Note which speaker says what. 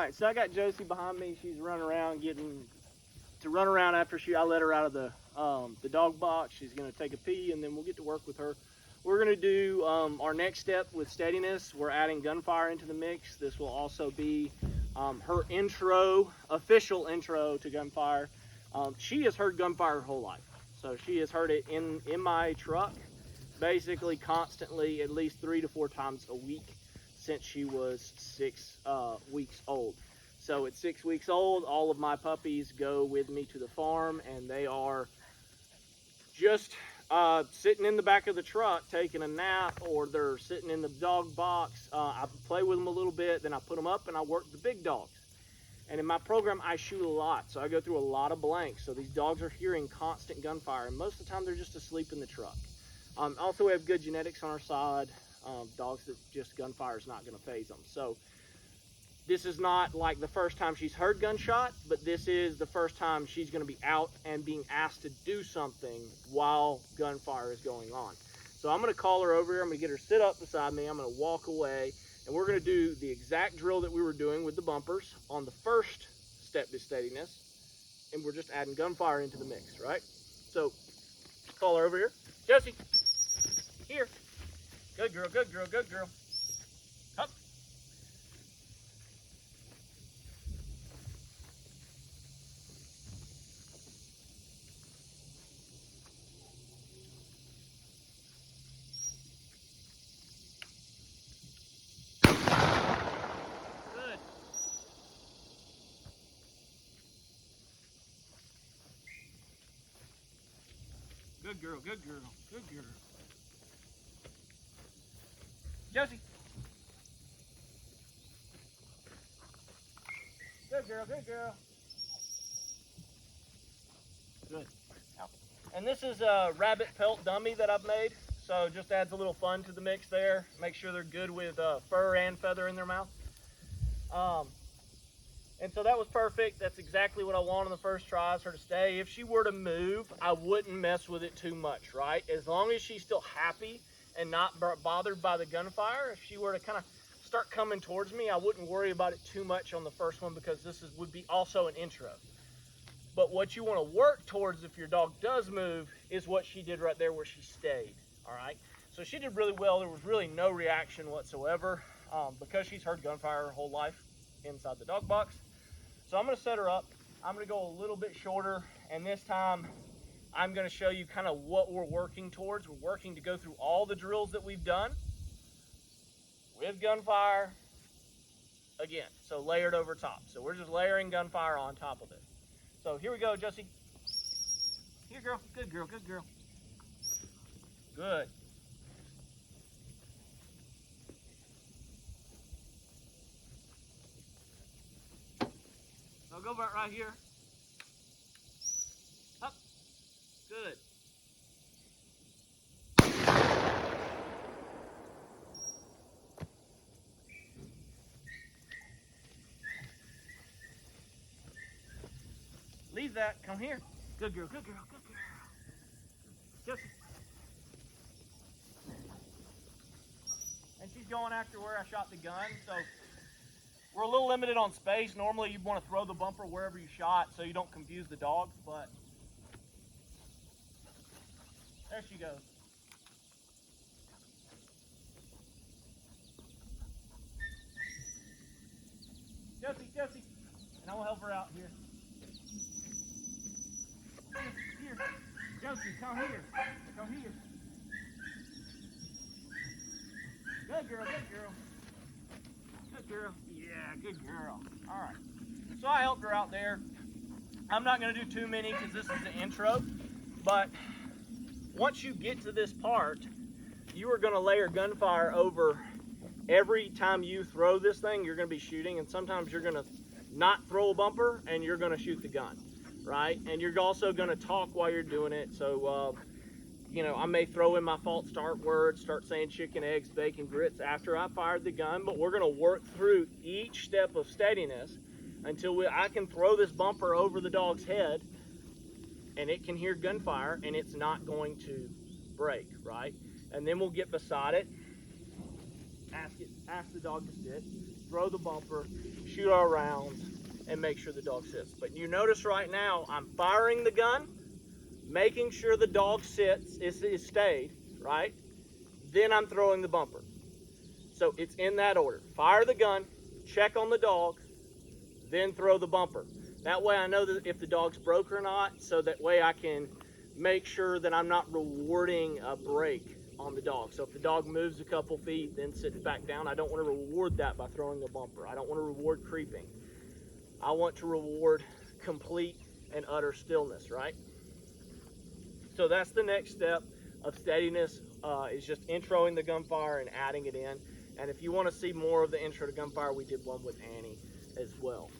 Speaker 1: right, so I got Josie behind me. She's running around, getting to run around after I let her out of the dog box. She's gonna take a pee, and then we'll get to work with her. We're gonna do our next step with steadiness. We're adding gunfire into the mix. This will also be her official intro to gunfire. She has heard gunfire her whole life. So she has heard it in my truck, basically constantly, at least 3 to 4 times a week since she was 6 weeks old. So at 6 weeks old, all of my puppies go with me to the farm, and they are just sitting in the back of the truck taking a nap, or they're sitting in the dog box. I play with them a little bit, then I put them up and I work the big dogs. And in my program, I shoot a lot, so I go through a lot of blanks. So these dogs are hearing constant gunfire, and most of the time they're just asleep in the truck. Also, we have good genetics on our side. Dogs that just gunfire is not going to phase them. So this is not like the first time she's heard gunshot, but this is the first time she's going to be out and being asked to do something while gunfire is going on. So I'm going to call her over here. I'm going to get her sit up beside me. I'm going to walk away, and we're going to do the exact drill that we were doing with the bumpers on the first step to steadiness, and we're just adding gunfire into the mix, right? So call her over here. Josie, here. Good girl, good girl, good girl. Up. Good. Good girl, good girl, good girl. Josie. Good girl, good girl. Good. And this is a rabbit pelt dummy that I've made, so just adds a little fun to the mix there. Make sure they're good with fur and feather in their mouth. And so that was perfect. That's exactly what I want on the first try, is her to stay. If she were to move, I wouldn't mess with it too much, right? As long as she's still happy and not bothered by the gunfire, if she were to kind of start coming towards me, I wouldn't worry about it too much on the first one, because this would be also an intro. But what you want to work towards if your dog does move is what she did right there, where she stayed, all right? So she did really well. There was really no reaction whatsoever because she's heard gunfire her whole life inside the dog box. So I'm going to set her up. I'm going to go a little bit shorter, and this time I'm going to show you kind of what we're working towards. We're working to go through all the drills that we've done with gunfire again, so layered over top. So we're just layering gunfire on top of it. So here we go, Josie. Here, girl. Good girl, good girl. Good. So go about right here. Up. Good. Leave that. Come here. Good girl, good girl, good girl. Josie. And she's going after where I shot the gun, so we're a little limited on space. Normally you'd want to throw the bumper wherever you shot so you don't confuse the dogs, but there she goes. Josie, Josie. And I will help her out here. Here. Josie, come here. Come here. Good girl, good girl. Good girl. Yeah, good girl. All right. So I helped her out there. I'm not going to do too many because this is the intro, but once you get to this part, you are going to layer gunfire over every time you throw this thing. You're going to be shooting, and sometimes you're going to not throw a bumper and you're going to shoot the gun, right? And you're also going to talk while you're doing it. So you know, I may throw in my false start words, start saying chicken, eggs, bacon, grits after I fired the gun, but we're going to work through each step of steadiness until I can throw this bumper over the dog's head and it can hear gunfire and it's not going to break, right? And then we'll get beside it, ask the dog to sit, throw the bumper, shoot our rounds, and make sure the dog sits. But you notice right now, I'm firing the gun, making sure the dog sits, is stayed, right? Then I'm throwing the bumper. So it's in that order. Fire the gun, check on the dog, then throw the bumper. That way I know that if the dog's broke or not, so that way I can make sure that I'm not rewarding a break on the dog. So if the dog moves a couple feet, then sits back down, I don't want to reward that by throwing a bumper. I don't want to reward creeping. I want to reward complete and utter stillness, right? So that's the next step of steadiness, is just introing the gunfire and adding it in. And if you want to see more of the intro to gunfire, we did one with Annie as well.